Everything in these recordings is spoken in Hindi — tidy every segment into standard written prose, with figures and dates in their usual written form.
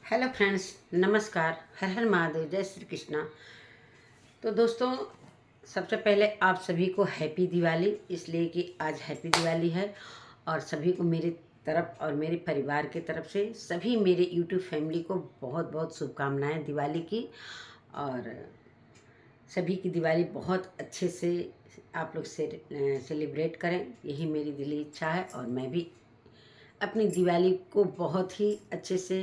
हेलो फ्रेंड्स, नमस्कार। हर हर महादेव, जय श्री कृष्णा। तो दोस्तों, सबसे पहले आप सभी को हैप्पी दिवाली, इसलिए कि आज हैप्पी दिवाली है और सभी को मेरी तरफ और मेरे परिवार की तरफ से सभी मेरे यूट्यूब फैमिली को बहुत बहुत शुभकामनाएं दिवाली की। और सभी की दिवाली बहुत अच्छे से आप लोग से सेलिब्रेट करें, यही मेरी दिली इच्छा है। और मैं भी अपनी दिवाली को बहुत ही अच्छे से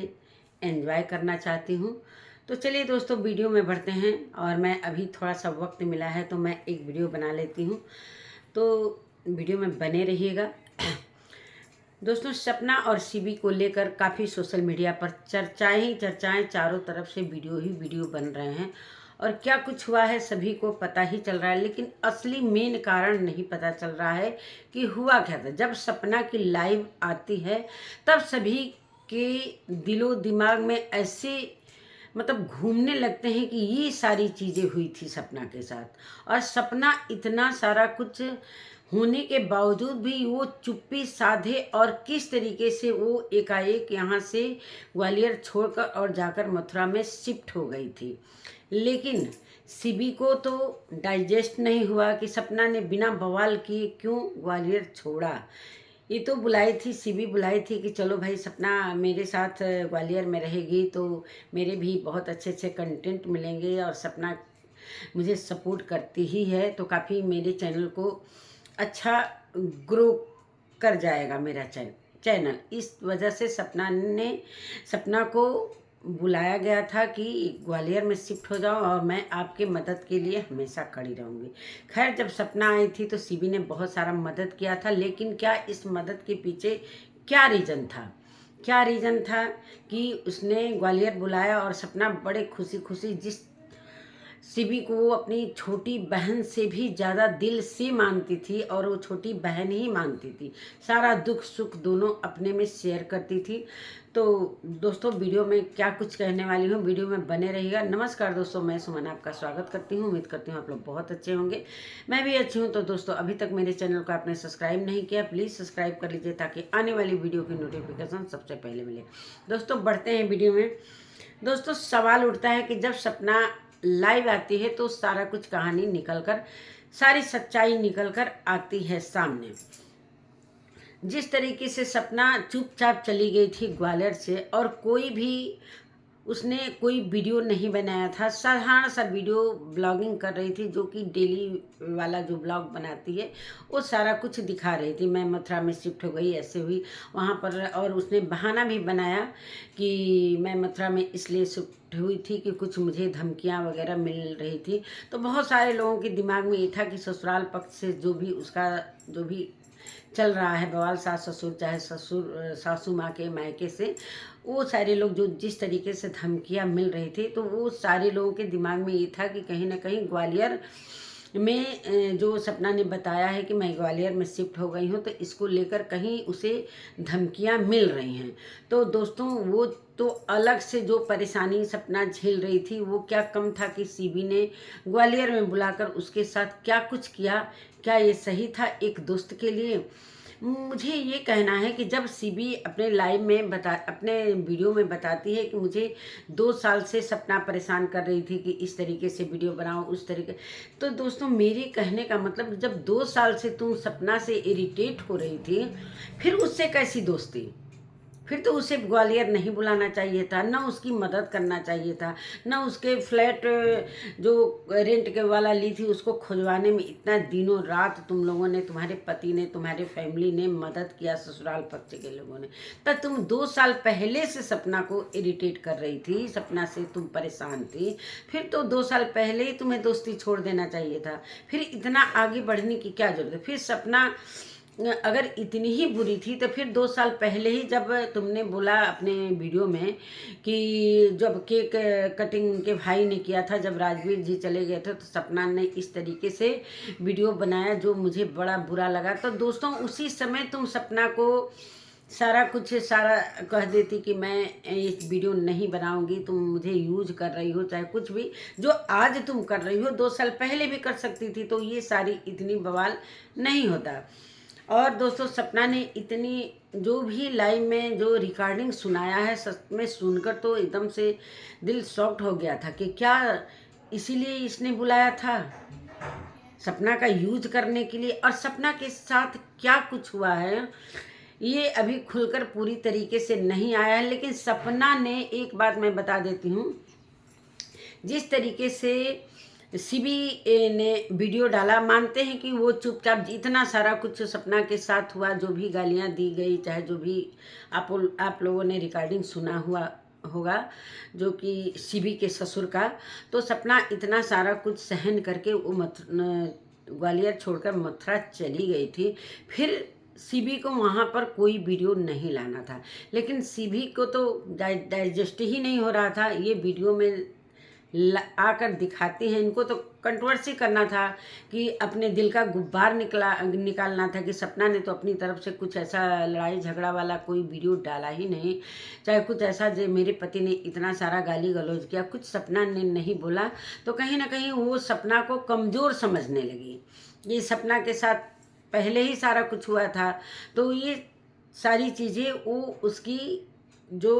एंजॉय करना चाहती हूँ। तो चलिए दोस्तों, वीडियो में बढ़ते हैं। और मैं अभी थोड़ा सा वक्त मिला है तो मैं एक वीडियो बना लेती हूँ, तो वीडियो में बने रहिएगा। दोस्तों, सपना और सीबी को लेकर काफ़ी सोशल मीडिया पर चर्चाएं ही चर्चाएं, चारों तरफ से वीडियो ही वीडियो बन रहे हैं। और क्या कुछ हुआ है सभी को पता ही चल रहा है, लेकिन असली मेन कारण नहीं पता चल रहा है कि हुआ क्या था। जब सपना की लाइव आती है तब सभी के दिलो दिमाग में ऐसे घूमने लगते हैं कि ये सारी चीज़ें हुई थी सपना के साथ। और सपना इतना सारा कुछ होने के बावजूद भी वो चुप्पी साधे और किस तरीके से वो एकाएक यहाँ से ग्वालियर छोड़कर और जाकर मथुरा में शिफ्ट हो गई थी। लेकिन सीबी को तो डाइजेस्ट नहीं हुआ कि सपना ने बिना बवाल किए क्यों ग्वालियर छोड़ा। ये तो बुलाई थी, सीबी बुलाई थी कि चलो भाई सपना मेरे साथ ग्वालियर में रहेगी तो मेरे भी बहुत अच्छे अच्छे कंटेंट मिलेंगे। और सपना मुझे सपोर्ट करती ही है तो काफ़ी मेरे चैनल को अच्छा ग्रो कर जाएगा मेरा चैनल। इस वजह से सपना को बुलाया गया था कि ग्वालियर में शिफ्ट हो जाओ और मैं आपके मदद के लिए हमेशा खड़ी रहूँगी। खैर, जब सपना आई थी तो सीबी ने बहुत सारा मदद किया था, लेकिन क्या इस मदद के पीछे क्या रीज़न था कि उसने ग्वालियर बुलाया। और सपना बड़े खुशी खुशी जिस सीबी को वो अपनी छोटी बहन से भी ज़्यादा दिल से मानती थी और वो छोटी बहन ही मानती थी, सारा दुख सुख दोनों अपने में शेयर करती थी। तो दोस्तों, वीडियो में क्या कुछ कहने वाली हूँ, वीडियो में बने रहिएगा। नमस्कार दोस्तों, मैं सुमन आपका स्वागत करती हूँ। उम्मीद करती हूँ आप लोग बहुत अच्छे होंगे, मैं भी अच्छी हूँ। तो दोस्तों, अभी तक मेरे चैनल को आपने सब्सक्राइब नहीं किया, प्लीज़ सब्सक्राइब कर लीजिए ताकि आने वाली वीडियो की नोटिफिकेशन सबसे पहले मिले। दोस्तों, बढ़ते हैं वीडियो में। दोस्तों, सवाल उठता है कि जब सपना लाइव आती है तो सारा कुछ कहानी निकलकर, सारी सच्चाई निकलकर आती है सामने। जिस तरीके से सपना चुपचाप चली गई थी ग्वालियर से और उसने कोई वीडियो नहीं बनाया था, साधारण सा वीडियो ब्लॉगिंग कर रही थी, जो कि डेली वाला जो ब्लॉग बनाती है वो सारा कुछ दिखा रही थी। मैं मथुरा में शिफ्ट हो गई, ऐसे हुई वहाँ पर। और उसने बहाना भी बनाया कि मैं मथुरा में इसलिए शिफ्ट हुई थी कि कुछ मुझे धमकियाँ वगैरह मिल रही थी। तो बहुत सारे लोगों के दिमाग में ये था कि ससुराल पक्ष से जो भी चल रहा है बवाल, सास ससुर चाहे सासू माँ के मायके से, वो सारे लोग जो जिस तरीके से धमकियाँ मिल रही थी, तो वो सारे लोगों के दिमाग में ये था कि कहीं ना कहीं ग्वालियर में जो सपना ने बताया है कि मैं ग्वालियर में शिफ्ट हो गई हूँ, तो इसको लेकर कहीं उसे धमकियाँ मिल रही हैं। तो दोस्तों, वो तो अलग से जो परेशानी सपना झेल रही थी, वो क्या कम था कि सीबी ने ग्वालियर में बुलाकर उसके साथ क्या कुछ किया। क्या ये सही था एक दोस्त के लिए? मुझे ये कहना है कि जब सीबी अपने अपने वीडियो में बताती है कि मुझे 2 साल से सपना परेशान कर रही थी कि इस तरीके से वीडियो बनाओ, उस तरीके। तो दोस्तों, मेरे कहने का मतलब, जब 2 साल से तुम सपना से इरिटेट हो रही थी, फिर उससे कैसी दोस्ती? फिर तो उसे ग्वालियर नहीं बुलाना चाहिए था, ना उसकी मदद करना चाहिए था, ना उसके फ्लैट जो रेंट के वाला ली थी उसको खुजवाने में इतना दिनों रात तुम लोगों ने, तुम्हारे पति ने, तुम्हारे फैमिली ने मदद किया, ससुराल पक्ष के लोगों ने। तब तुम 2 साल पहले से सपना को इरिटेट कर रही थी, सपना से तुम परेशान थी, फिर तो 2 साल पहले ही तुम्हें दोस्ती छोड़ देना चाहिए था। फिर इतना आगे बढ़ने की क्या जरूरत है? फिर सपना अगर इतनी ही बुरी थी तो फिर 2 साल पहले ही, जब तुमने बोला अपने वीडियो में कि जब केक कटिंग उनके भाई ने किया था, जब राजवीर जी चले गए थे, तो सपना ने इस तरीके से वीडियो बनाया जो मुझे बड़ा बुरा लगा। तो दोस्तों, उसी समय तुम सपना को सारा कह देती कि मैं इस वीडियो नहीं बनाऊंगी, तुम मुझे यूज कर रही हो, चाहे कुछ भी जो आज तुम कर रही हो 2 साल पहले भी कर सकती थी, तो ये सारी इतनी बवाल नहीं होता। और दोस्तों, सपना ने इतनी जो भी लाइव में जो रिकॉर्डिंग सुनाया है, सच में सुनकर तो एकदम से दिल शॉक्ड हो गया था कि क्या इसीलिए इसने बुलाया था सपना का यूज करने के लिए। और सपना के साथ क्या कुछ हुआ है ये अभी खुलकर पूरी तरीके से नहीं आया है, लेकिन सपना ने, एक बात मैं बता देती हूँ, जिस तरीके से सीबी ने वीडियो डाला, मानते हैं कि वो चुपचाप, इतना सारा कुछ सपना के साथ हुआ, जो भी गालियाँ दी गई, चाहे जो भी आप लोगों ने रिकॉर्डिंग सुना हुआ होगा, जो कि सीबी के ससुर का, तो सपना इतना सारा कुछ सहन करके वो ग्वालियर छोड़कर मथुरा चली गई थी। फिर सीबी को वहाँ पर कोई वीडियो नहीं लाना था, लेकिन सीबी को तो डाइजेस्ट ही नहीं हो रहा था, ये वीडियो में आकर दिखाती हैं। इनको तो कंट्रोवर्सी करना था कि अपने दिल का गुब्बार निकालना था कि सपना ने तो अपनी तरफ से कुछ ऐसा लड़ाई झगड़ा वाला कोई वीडियो डाला ही नहीं, चाहे कुछ ऐसा जो मेरे पति ने इतना सारा गाली गलौज किया, कुछ सपना ने नहीं बोला। तो कहीं ना कहीं वो सपना को कमज़ोर समझने लगी। ये सपना के साथ पहले ही सारा कुछ हुआ था, तो ये सारी चीज़ें वो उसकी जो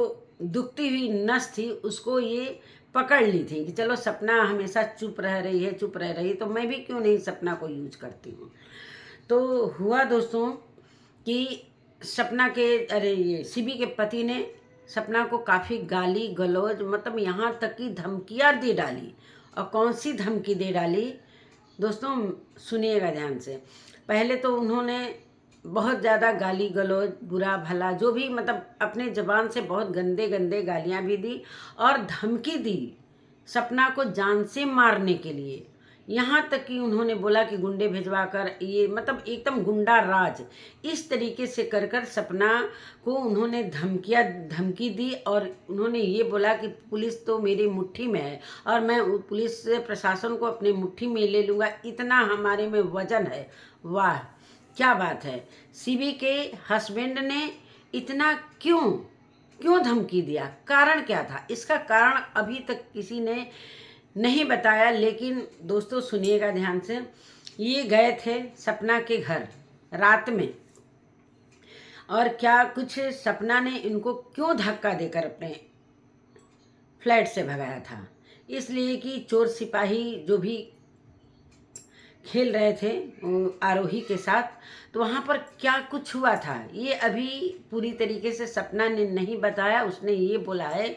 दुखती हुई नस थी उसको ये पकड़ ली थी कि चलो सपना हमेशा चुप रह रही है, चुप रह रही है, तो मैं भी क्यों नहीं सपना को यूज करती हूँ। तो हुआ दोस्तों कि सपना के, अरे ये सीबी के पति ने सपना को काफ़ी गाली गलौज, मतलब यहाँ तक कि धमकियाँ दे डाली। और कौन सी धमकी दे डाली दोस्तों, सुनिएगा ध्यान से। पहले तो उन्होंने बहुत ज़्यादा गाली गलौज, बुरा भला, जो भी, मतलब अपने ज़बान से बहुत गंदे गंदे गालियाँ भी दी और धमकी दी सपना को जान से मारने के लिए। यहाँ तक कि उन्होंने बोला कि गुंडे भिजवा कर, ये मतलब एकदम गुंडा राज, इस तरीके से कर कर सपना को उन्होंने धमकी दी। और उन्होंने ये बोला कि पुलिस तो मेरी मुट्ठी में है और मैं पुलिस प्रशासन को अपने मुट्ठी में ले लूँगा, इतना हमारे में वजन है। वाह क्या बात है। सीबी के हस्बैंड ने इतना क्यों धमकी दिया, कारण क्या था, इसका कारण अभी तक किसी ने नहीं बताया। लेकिन दोस्तों सुनिएगा ध्यान से, ये गए थे सपना के घर रात में, और क्या कुछ सपना ने इनको क्यों धक्का देकर अपने फ्लैट से भगाया था, इसलिए कि चोर सिपाही जो भी खेल रहे थे आरोही के साथ, तो वहाँ पर क्या कुछ हुआ था ये अभी पूरी तरीके से सपना ने नहीं बताया। उसने ये बोला है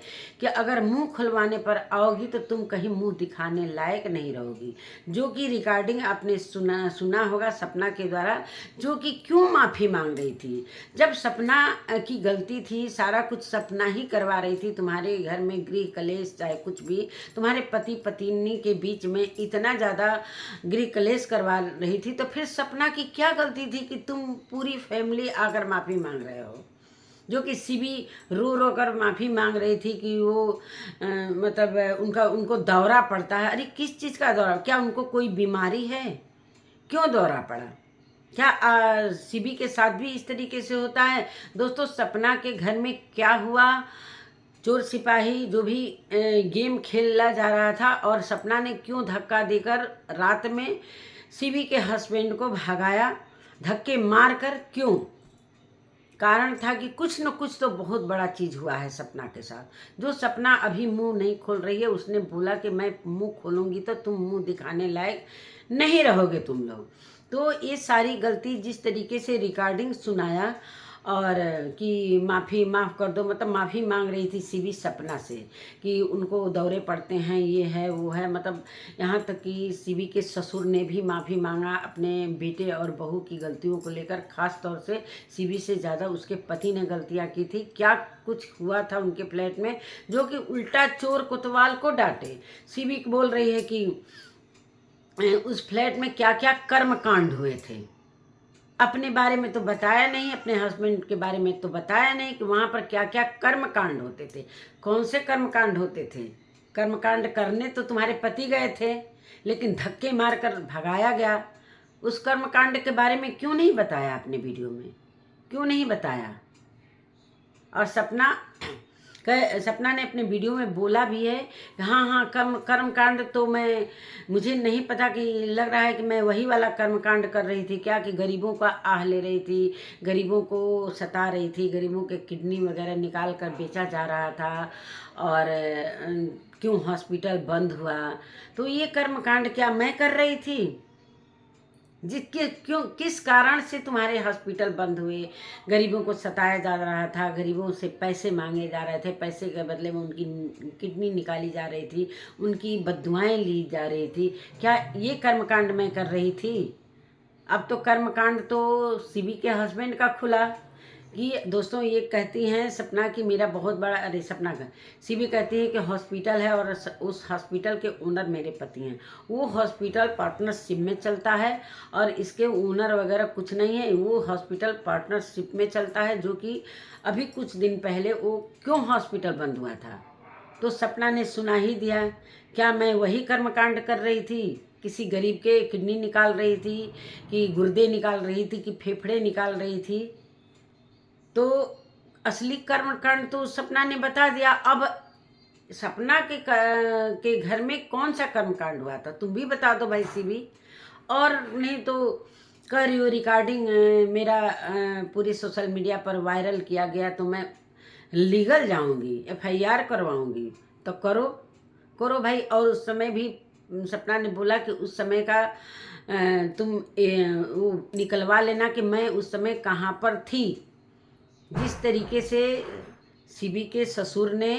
कि अगर मुंह खुलवाने पर आओगी तो तुम कहीं मुंह दिखाने लायक नहीं रहोगी, जो कि रिकॉर्डिंग आपने सुना होगा सपना के द्वारा, जो कि क्यों माफ़ी मांग रही थी। जब सपना की गलती थी, सारा कुछ सपना ही करवा रही थी, तुम्हारे घर में गृह कलेश चाहे कुछ भी, तुम्हारे पति पत्नी के बीच में इतना ज़्यादा गृह कलेश करवा रही थी, तो फिर सपना की क्या गलती थी कि तुम पूरी फैमिली आकर माफ़ी मांग रहे हो। जो कि सीबी रो रो कर माफ़ी मांग रही थी कि वो मतलब उनको दौरा पड़ता है। अरे किस चीज़ का दौरा, क्या उनको कोई बीमारी है, क्यों दौरा पड़ा, क्या सीबी के साथ भी इस तरीके से होता है। दोस्तों सपना के घर में क्या हुआ, चोर सिपाही जो भी गेम खेला जा रहा था, और सपना ने क्यों धक्का देकर रात में सीबी के हस्बैंड को भगाया, धक्के मार कर क्यों, कारण था कि कुछ न कुछ तो बहुत बड़ा चीज़ हुआ है सपना के साथ, जो सपना अभी मुंह नहीं खोल रही है। उसने बोला कि मैं मुंह खोलूंगी तो तुम मुंह दिखाने लायक नहीं रहोगे तुम लोग। तो ये सारी गलती, जिस तरीके से रिकॉर्डिंग सुनाया और कि माफ़ कर दो, मतलब माफ़ी मांग रही थी सीबी सपना से कि उनको दौरे पड़ते हैं, ये है वो है, मतलब यहाँ तक कि सीबी के ससुर ने भी माफ़ी मांगा अपने बेटे और बहू की गलतियों को लेकर। ख़ास तौर से सीबी से ज़्यादा उसके पति ने गलतियाँ की थी। क्या कुछ हुआ था उनके फ्लैट में, जो कि उल्टा चोर कोतवाल को डांटे। सीबी बोल रही है कि उस फ्लैट में क्या क्या कर्म कांड हुए थे, अपने बारे में तो बताया नहीं, अपने हस्बैंड के बारे में तो बताया नहीं कि वहाँ पर क्या क्या कर्म कांड होते थे। कौन से कर्म कांड होते थे, कर्म कांड करने तो तुम्हारे पति गए थे, लेकिन धक्के मारकर भगाया गया। उस कर्म कांड के बारे में क्यों नहीं बताया अपने वीडियो में, क्यों नहीं बताया। और सपना सपना ने अपने वीडियो में बोला भी है कि हाँ हाँ कर्मकांड तो मुझे नहीं पता, कि लग रहा है कि मैं वही वाला कर्मकांड कर रही थी क्या, कि गरीबों का आह ले रही थी, गरीबों को सता रही थी, गरीबों के किडनी वगैरह निकाल कर बेचा जा रहा था, और क्यों हॉस्पिटल बंद हुआ। तो ये कर्मकांड क्या मैं कर रही थी? जिसके क्यों किस कारण से तुम्हारे हॉस्पिटल बंद हुए, गरीबों को सताया जा रहा था, गरीबों से पैसे मांगे जा रहे थे, पैसे के बदले में उनकी किडनी निकाली जा रही थी, उनकी बद्दुआएं ली जा रही थी, क्या ये कर्मकांड मैं कर रही थी? अब तो कर्मकांड तो सीबी के हस्बैंड का खुला कि दोस्तों ये कहती हैं सपना कि मेरा बहुत बड़ा, अरे सपना का सीबी कहती है कि हॉस्पिटल है और उस हॉस्पिटल के ओनर मेरे पति हैं। वो हॉस्पिटल पार्टनरशिप में चलता है और इसके ओनर वगैरह कुछ नहीं है, वो हॉस्पिटल पार्टनरशिप में चलता है, जो कि अभी कुछ दिन पहले वो क्यों हॉस्पिटल बंद हुआ था। तो सपना ने सुना ही दिया, क्या मैं वही कर्मकांड कर रही थी? किसी गरीब के किडनी निकाल रही थी, कि गुर्दे निकाल रही थी, कि फेफड़े निकाल रही थी? तो असली कर्मकांड तो सपना ने बता दिया। अब सपना के घर में कौन सा कर्मकांड हुआ था तुम भी बता दो भाई सीबी, और नहीं तो कर यो रिकॉर्डिंग मेरा पूरी सोशल मीडिया पर वायरल किया गया तो मैं लीगल जाऊंगी, FIR करवाऊंगी, तो करो करो भाई। और उस समय भी सपना ने बोला कि उस समय का तुम वो निकलवा लेना कि मैं उस समय कहाँ पर थी। जिस तरीके से सीबी के ससुर ने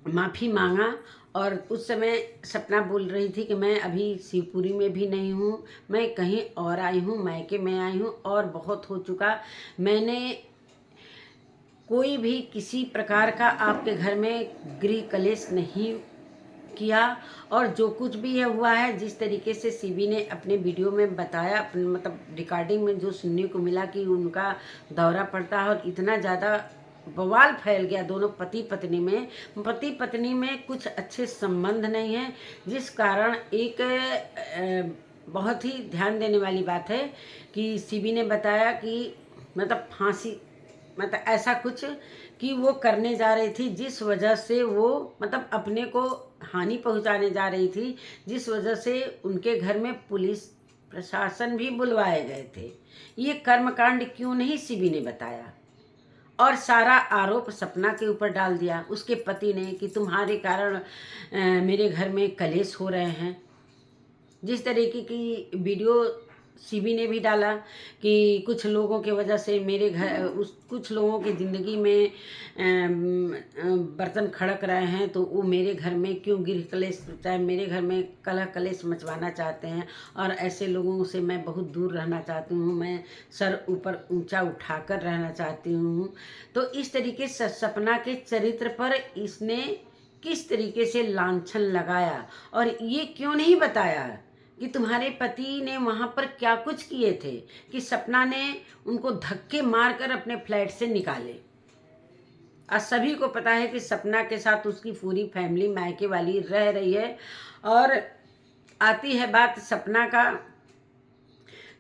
माफ़ी मांगा, और उस समय सपना बोल रही थी कि मैं अभी शिवपुरी में भी नहीं हूँ, मैं कहीं और आई हूँ, मायके में आई हूँ और बहुत हो चुका, मैंने कोई भी किसी प्रकार का आपके घर में गृह कलेश नहीं किया, और जो कुछ भी है हुआ है, जिस तरीके से सीबी ने अपने वीडियो में बताया, अपने मतलब रिकॉर्डिंग में जो सुनने को मिला कि उनका दौरा पड़ता है और इतना ज़्यादा बवाल फैल गया दोनों पति पत्नी में कुछ अच्छे संबंध नहीं है, जिस कारण एक बहुत ही ध्यान देने वाली बात है कि सीबी ने बताया कि मतलब फांसी, मतलब ऐसा कुछ कि वो करने जा रही थी, जिस वजह से वो मतलब अपने को हानि पहुंचाने जा रही थी, जिस वजह से उनके घर में पुलिस प्रशासन भी बुलवाए गए थे। ये कर्मकांड क्यों नहीं सीबी ने बताया, और सारा आरोप सपना के ऊपर डाल दिया उसके पति ने कि तुम्हारे कारण मेरे घर में कलेश हो रहे हैं। जिस तरीके की वीडियो सीबी ने भी डाला कि कुछ लोगों के वजह से मेरे घर कुछ लोगों की ज़िंदगी में बर्तन खड़क रहे हैं, तो वो मेरे घर में क्यों गृह कलेश, चाहे मेरे घर में कलह कलेश मचवाना चाहते हैं, और ऐसे लोगों से मैं बहुत दूर रहना चाहती हूँ, मैं सर ऊपर ऊंचा उठाकर रहना चाहती हूँ। तो इस तरीके से सपना के चरित्र पर इसने किस तरीके से लांछन लगाया, और ये क्यों नहीं बताया कि तुम्हारे पति ने वहाँ पर क्या कुछ किए थे कि सपना ने उनको धक्के मारकर अपने फ्लैट से निकाले। आज सभी को पता है कि सपना के साथ उसकी पूरी फैमिली मायके वाली रह रही है, और आती है बात सपना का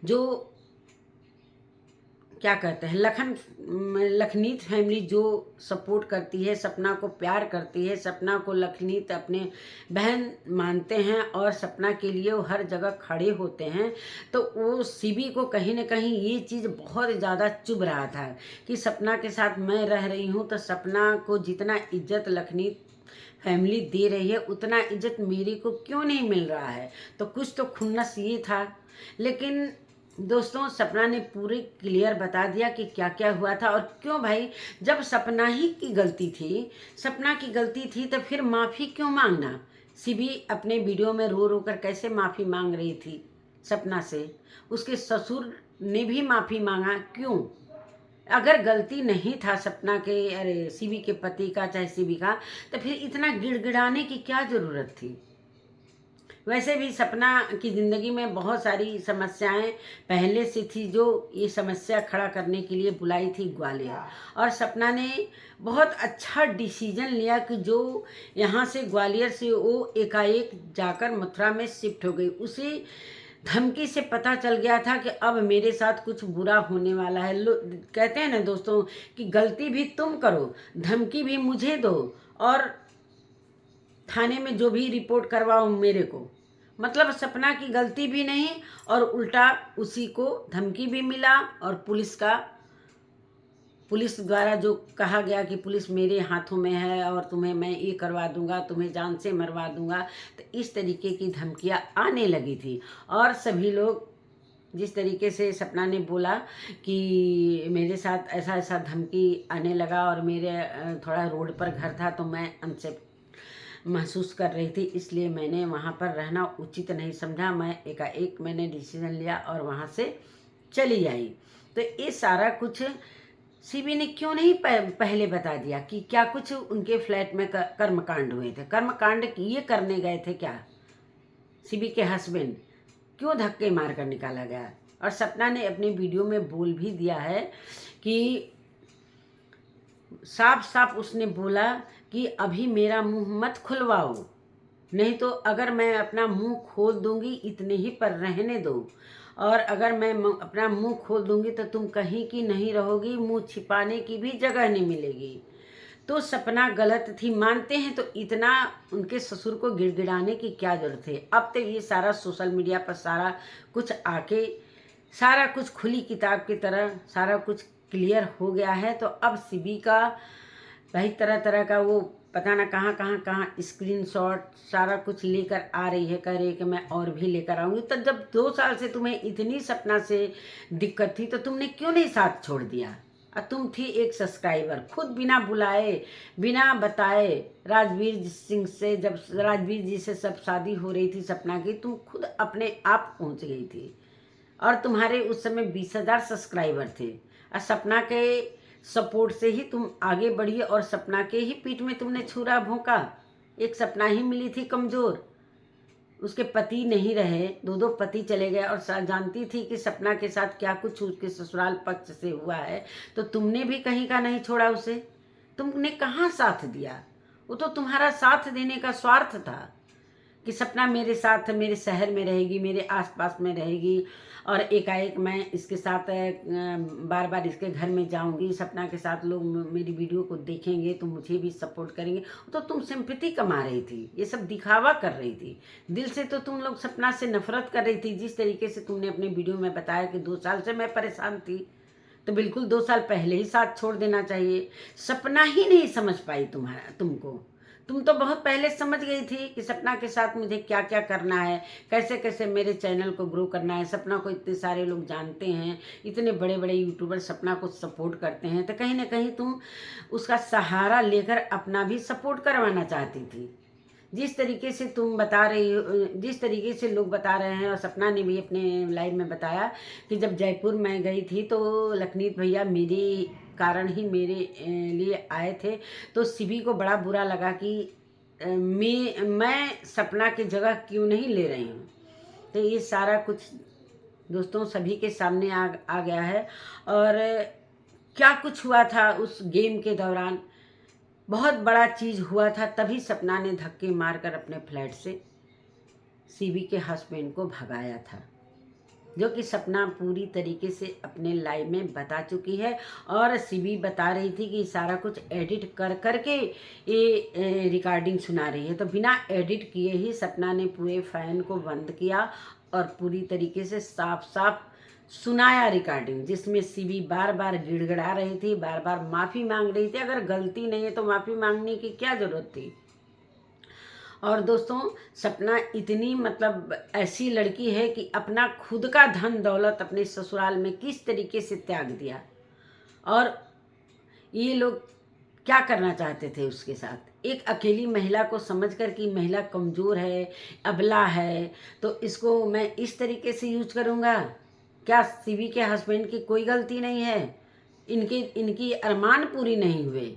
जो क्या कहते हैं लखनीत फैमिली जो सपोर्ट करती है, सपना को प्यार करती है, सपना को लखनीत अपने बहन मानते हैं और सपना के लिए वो हर जगह खड़े होते हैं। तो वो सीबी को कहीं ना कहीं ये चीज़ बहुत ज़्यादा चुभ रहा था कि सपना के साथ मैं रह रही हूँ, तो सपना को जितना इज्जत लखनीत फैमिली दे रही है उतना इज्जत मेरी को क्यों नहीं मिल रहा है। तो कुछ तो खुन्नस ये था, लेकिन दोस्तों सपना ने पूरी क्लियर बता दिया कि क्या क्या हुआ था और क्यों। भाई जब सपना ही की गलती थी, सपना की गलती थी, तो फिर माफ़ी क्यों मांगना। सीबी अपने वीडियो में रो रो कर कैसे माफ़ी मांग रही थी सपना से, उसके ससुर ने भी माफ़ी मांगा, क्यों। अगर गलती नहीं था सपना के, अरे सीबी के पति का चाहे सीबी का, तो फिर इतना गिड़गिड़ाने की क्या ज़रूरत थी। वैसे भी सपना की ज़िंदगी में बहुत सारी समस्याएं पहले से थी, जो ये समस्या खड़ा करने के लिए बुलाई थी ग्वालियर, और सपना ने बहुत अच्छा डिसीजन लिया कि जो यहाँ से ग्वालियर से वो एकाएक जाकर मथुरा में शिफ्ट हो गई। उसी धमकी से पता चल गया था कि अब मेरे साथ कुछ बुरा होने वाला है। कहते हैं ना दोस्तों कि गलती भी तुम करो, धमकी भी मुझे दो, और थाने में जो भी रिपोर्ट करवाओ मेरे को। मतलब सपना की गलती भी नहीं और उल्टा उसी को धमकी भी मिला, और पुलिस द्वारा जो कहा गया कि पुलिस मेरे हाथों में है और तुम्हें मैं ये करवा दूंगा, तुम्हें जान से मरवा दूंगा, तो इस तरीके की धमकियां आने लगी थी। और सभी लोग जिस तरीके से सपना ने बोला कि मेरे साथ ऐसा ऐसा धमकी आने लगा, और मेरे थोड़ा रोड पर घर था तो मैं अनसेफ महसूस कर रही थी, इसलिए मैंने वहाँ पर रहना उचित नहीं समझा। मैं एकाएक मैंने डिसीजन लिया और वहाँ से चली आई। तो ये सारा कुछ सीबी ने क्यों नहीं पहले बता दिया कि क्या कुछ उनके फ्लैट में कर्मकांड हुए थे? कर्मकांड ये करने गए थे क्या सीबी के हस्बैंड? क्यों धक्के मार कर निकाला गया? और सपना ने अपने वीडियो में बोल भी दिया है कि साफ साफ उसने बोला कि अभी मेरा मुंह मत खुलवाओ, नहीं तो अगर मैं अपना मुंह खोल दूंगी इतने ही पर रहने दो, और अगर मैं अपना मुंह खोल दूंगी तो तुम कहीं की नहीं रहोगी, मुंह छिपाने की भी जगह नहीं मिलेगी। तो सपना गलत थी मानते हैं, तो इतना उनके ससुर को गिड़गिड़ाने की क्या जरूरत है? अब तो ये सारा सोशल मीडिया पर सारा कुछ आके सारा कुछ खुली किताब की तरह सारा कुछ क्लियर हो गया है। तो अब सीबी का भाई तरह तरह का वो पता ना कहाँ स्क्रीनशॉट सारा कुछ लेकर आ रही है, कह रही है कि मैं और भी लेकर आऊँगी। तो जब 2 साल से तुम्हें इतनी सपना से दिक्कत थी तो तुमने क्यों नहीं साथ छोड़ दिया? और तुम थी एक सब्सक्राइबर, खुद बिना बुलाए बिना बताए राजवीर सिंह से, जब राजवीर जी से सब शादी हो रही थी सपना की, तुम खुद अपने आप पहुँच गई थी, और तुम्हारे उस समय 20,000 सब्सक्राइबर थे, और सपना के सपोर्ट से ही तुम आगे बढ़ी, और सपना के ही पीठ में तुमने छुरा भोंका। एक सपना ही मिली थी कमज़ोर, उसके पति नहीं रहे, 2 पति चले गए, और जानती थी कि सपना के साथ क्या कुछ उसके ससुराल पक्ष से हुआ है, तो तुमने भी कहीं का नहीं छोड़ा उसे। तुमने कहाँ साथ दिया? वो तो तुम्हारा साथ देने का स्वार्थ था कि सपना मेरे साथ मेरे शहर में रहेगी, मेरे आसपास में रहेगी, और एकाएक मैं इसके साथ बार बार इसके घर में जाऊंगी, सपना के साथ लोग मेरी वीडियो को देखेंगे तो मुझे भी सपोर्ट करेंगे। तो तुम सिंपैथी कमा रही थी, ये सब दिखावा कर रही थी। दिल से तो तुम लोग सपना से नफरत कर रही थी। जिस तरीके से तुमने अपने वीडियो में बताया कि 2 साल से मैं परेशान थी, तो बिल्कुल 2 साल पहले ही साथ छोड़ देना चाहिए। सपना ही नहीं समझ पाई तुमको। तुम तो बहुत पहले समझ गई थी कि सपना के साथ मुझे क्या क्या करना है, कैसे कैसे मेरे चैनल को ग्रो करना है। सपना को इतने सारे लोग जानते हैं, इतने बड़े बड़े यूट्यूबर सपना को सपोर्ट करते हैं, तो कहीं ना कहीं तुम उसका सहारा लेकर अपना भी सपोर्ट करवाना चाहती थी। जिस तरीके से तुम बता रही हो, जिस तरीके से लोग बता रहे हैं, और सपना ने भी अपने लाइव में बताया कि जब जयपुर मैं गई थी तो लखनीत भैया मेरे कारण ही मेरे लिए आए थे, तो सीबी को बड़ा बुरा लगा कि मैं सपना की जगह क्यों नहीं ले रही हूँ। तो ये सारा कुछ दोस्तों सभी के सामने आ गया है। और क्या कुछ हुआ था उस गेम के दौरान, बहुत बड़ा चीज़ हुआ था, तभी सपना ने धक्के मारकर अपने फ्लैट से सीबी के हस्बैंड को भगाया था, जो कि सपना पूरी तरीके से अपने लाइव में बता चुकी है। और सीबी बता रही थी कि सारा कुछ एडिट कर करके ये रिकॉर्डिंग सुना रही है। तो बिना एडिट किए ही सपना ने पूरे फैन को बंद किया और पूरी तरीके से साफ साफ सुनाया रिकॉर्डिंग, जिसमें सीबी बार बार गिड़गिड़ा रही थी, बार बार माफ़ी मांग रही थी। अगर गलती नहीं है तो माफ़ी मांगने की क्या ज़रूरत थी? और दोस्तों सपना इतनी मतलब ऐसी लड़की है कि अपना खुद का धन दौलत अपने ससुराल में किस तरीके से त्याग दिया, और ये लोग क्या करना चाहते थे उसके साथ। एक अकेली महिला को समझकर कि महिला कमज़ोर है, अबला है, तो इसको मैं इस तरीके से यूज करूँगा। क्या सीबी के हस्बैंड की कोई गलती नहीं है? इनकी अरमान पूरी नहीं हुए।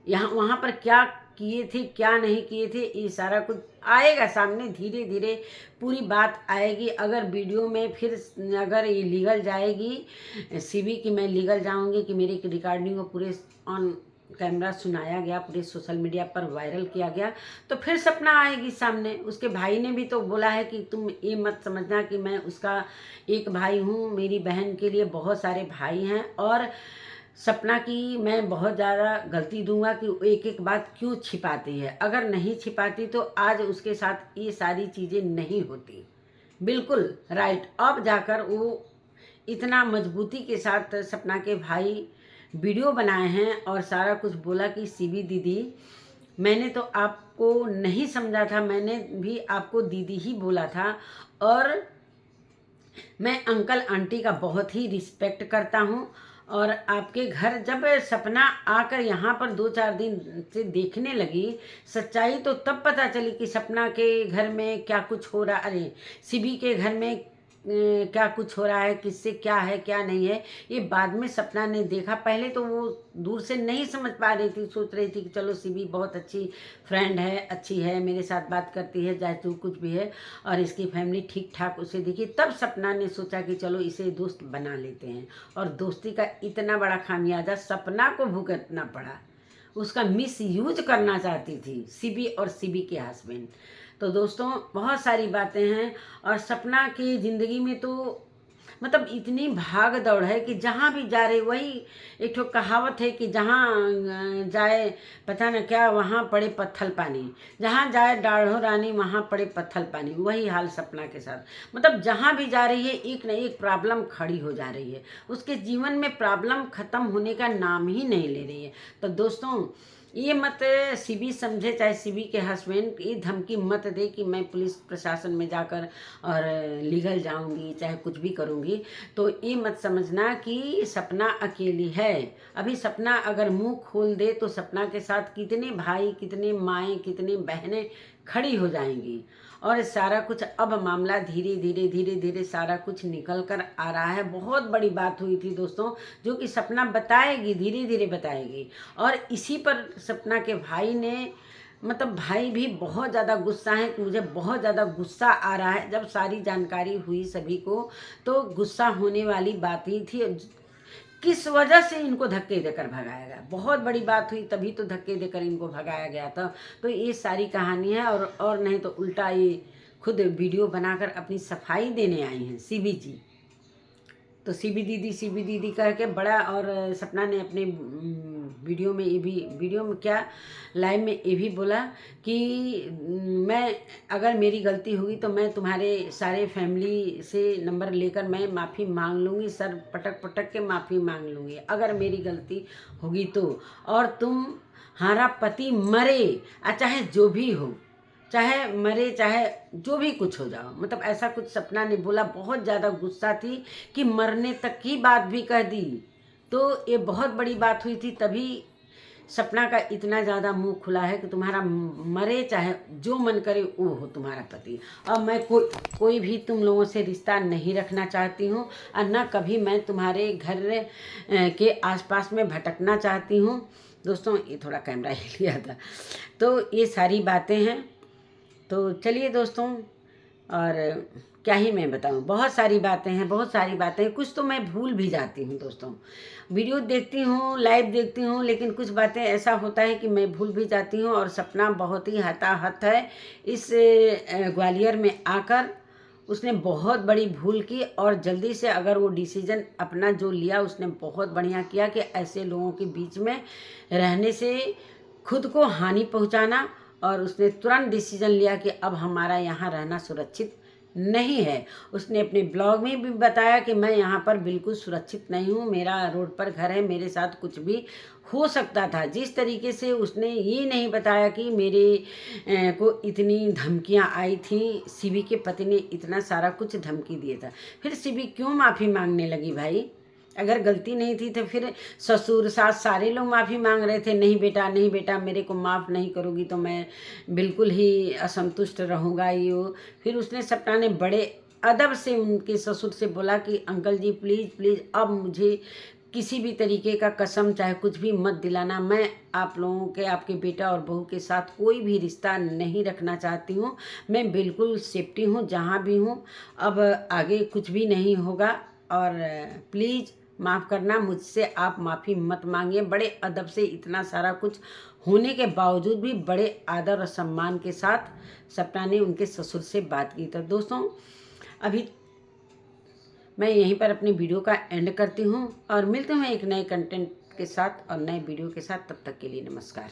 यहाँ वहाँ पर क्या किए थे क्या नहीं किए थे, ये सारा कुछ आएगा सामने, धीरे धीरे पूरी बात आएगी। अगर वीडियो में फिर अगर ये लीगल जाएगी सीबी की, मैं लीगल जाऊंगी कि मेरी रिकॉर्डिंग को पूरे ऑन कैमरा सुनाया गया, पूरे सोशल मीडिया पर वायरल किया गया, तो फिर सपना आएगी सामने। उसके भाई ने भी तो बोला है कि तुम ये मत समझना कि मैं उसका एक भाई हूँ, मेरी बहन के लिए बहुत सारे भाई हैं, और सपना की मैं बहुत ज़्यादा गलती दूंगा कि वो एक एक बात क्यों छिपाती है। अगर नहीं छिपाती तो आज उसके साथ ये सारी चीज़ें नहीं होती। बिल्कुल राइट। अब जाकर वो इतना मजबूती के साथ सपना के भाई वीडियो बनाए हैं और सारा कुछ बोला कि सीबी दीदी, मैंने तो आपको नहीं समझा था, मैंने भी आपको दीदी ही बोला था, और मैं अंकल आंटी का बहुत ही रिस्पेक्ट करता हूँ। और आपके घर जब सपना आकर यहाँ पर 2-4 दिन से देखने लगी, सच्चाई तो तब पता चली कि सपना के घर में क्या कुछ हो रहा, अरे सीबी के घर में क्या कुछ हो रहा है, किससे क्या है क्या नहीं है, ये बाद में सपना ने देखा। पहले तो वो दूर से नहीं समझ पा रही थी, सोच रही थी कि चलो सीबी बहुत अच्छी फ्रेंड है, अच्छी है, मेरे साथ बात करती है, चाहे तू कुछ भी है, और इसकी फैमिली ठीक ठाक उसे देखी। तब सपना ने सोचा कि चलो इसे दोस्त बना लेते हैं, और दोस्ती का इतना बड़ा खामियाजा सपना को भुगतना पड़ा। उसका मिस यूज करना चाहती थी सीबी और सीबी के हस्बैंड। तो दोस्तों बहुत सारी बातें हैं, और सपना की ज़िंदगी में तो मतलब इतनी भाग दौड़ है कि जहाँ भी जा रही, वही एक ठो कहावत है कि जहाँ जाए पता न क्या, वहाँ पड़े पत्थल पानी, जहाँ जाए डाढ़ो रानी वहाँ पड़े पत्थल पानी। वही हाल सपना के साथ, मतलब जहाँ भी जा रही है एक न एक प्रॉब्लम खड़ी हो जा रही है, उसके जीवन में प्रॉब्लम ख़त्म होने का नाम ही नहीं ले रही है। तो दोस्तों ये मत सीबी समझे, चाहे सीबी के हस्बैंड, ये धमकी मत दे कि मैं पुलिस प्रशासन में जाकर और लीगल जाऊंगी, चाहे कुछ भी करूंगी। तो ये मत समझना कि सपना अकेली है। अभी सपना अगर मुंह खोल दे तो सपना के साथ कितने भाई, कितने माएँ, कितने बहनें खड़ी हो जाएंगी, और सारा कुछ अब मामला धीरे धीरे धीरे धीरे सारा कुछ निकल कर आ रहा है। बहुत बड़ी बात हुई थी दोस्तों, जो कि सपना बताएगी, धीरे धीरे बताएगी। और इसी पर सपना के भाई ने, मतलब भाई भी बहुत ज़्यादा गुस्सा है कि मुझे बहुत ज़्यादा गुस्सा आ रहा है। जब सारी जानकारी हुई सभी को तो गुस्सा होने वाली बात ही थी। किस वजह से इनको धक्के देकर भगाया गया, बहुत बड़ी बात हुई तभी तो धक्के देकर इनको भगाया गया था। तो ये सारी कहानी है, और नहीं तो उल्टा ये खुद वीडियो बनाकर अपनी सफाई देने आई हैं सीबी जी। तो सीबी दीदी कह के बड़ा, और सपना ने अपने वीडियो में ये भी, वीडियो में क्या लाइव में ये भी बोला कि मैं, अगर मेरी गलती होगी तो मैं तुम्हारे सारे फैमिली से नंबर लेकर मैं माफ़ी मांग लूँगी, सर पटक पटक के माफ़ी मांग लूँगी अगर मेरी गलती होगी तो। और तुम्हारा पति मरे चाहे जो भी हो, चाहे मरे चाहे जो भी कुछ हो जाओ, मतलब ऐसा कुछ सपना ने बोला। बहुत ज़्यादा गुस्सा थी कि मरने तक की बात भी कह दी। तो ये बहुत बड़ी बात हुई थी, तभी सपना का इतना ज़्यादा मुंह खुला है कि तुम्हारा मरे चाहे जो मन करे वो हो तुम्हारा पति। और मैं कोई भी तुम लोगों से रिश्ता नहीं रखना चाहती हूँ, और न कभी मैं तुम्हारे घर के आसपास में भटकना चाहती हूँ। दोस्तों ये थोड़ा कैमरा ही लिया था। तो ये सारी बातें हैं। तो चलिए दोस्तों, और क्या ही मैं बताऊं, बहुत सारी बातें हैं, बहुत सारी बातें, कुछ तो मैं भूल भी जाती हूं दोस्तों। वीडियो देखती हूं, लाइव देखती हूं, लेकिन कुछ बातें ऐसा होता है कि मैं भूल भी जाती हूं। और सपना बहुत ही हताहत है इस ग्वालियर में आकर। उसने बहुत बड़ी भूल की, और जल्दी से अगर वो डिसीजन अपना जो लिया उसने बहुत बढ़िया किया कि ऐसे लोगों के बीच में रहने से खुद को हानि पहुंचाना। और उसने तुरंत डिसीजन लिया कि अब हमारा यहाँ रहना सुरक्षित नहीं है। उसने अपने ब्लॉग में भी बताया कि मैं यहाँ पर बिल्कुल सुरक्षित नहीं हूँ, मेरा रोड पर घर है, मेरे साथ कुछ भी हो सकता था। जिस तरीके से उसने ये नहीं बताया कि मेरे को इतनी धमकियाँ आई थी, सीबी के पति ने इतना सारा कुछ धमकी दिया था। फिर सीबी क्यों माफ़ी मांगने लगी भाई? अगर गलती नहीं थी तो फिर ससुर सास सारे लोग माफ़ी मांग रहे थे, नहीं बेटा नहीं बेटा, मेरे को माफ़ नहीं करोगी तो मैं बिल्कुल ही असंतुष्ट रहूँगा। ये फिर उसने, सपना ने बड़े अदब से उनके ससुर से बोला कि अंकल जी प्लीज़ प्लीज़ अब मुझे किसी भी तरीके का कसम चाहे कुछ भी मत दिलाना। मैं आप लोगों के, आपके बेटा और बहू के साथ कोई भी रिश्ता नहीं रखना चाहती हूँ। मैं बिल्कुल सेफ्टी हूँ जहाँ भी हूँ, अब आगे कुछ भी नहीं होगा। और प्लीज़ माफ़ करना, मुझसे आप माफ़ी मत मांगिए। बड़े अदब से इतना सारा कुछ होने के बावजूद भी बड़े आदर और सम्मान के साथ सपना ने उनके ससुर से बात की। तो दोस्तों अभी मैं यहीं पर अपनी वीडियो का एंड करती हूँ और मिलते हैं एक नए कंटेंट के साथ और नए वीडियो के साथ। तब तक के लिए नमस्कार।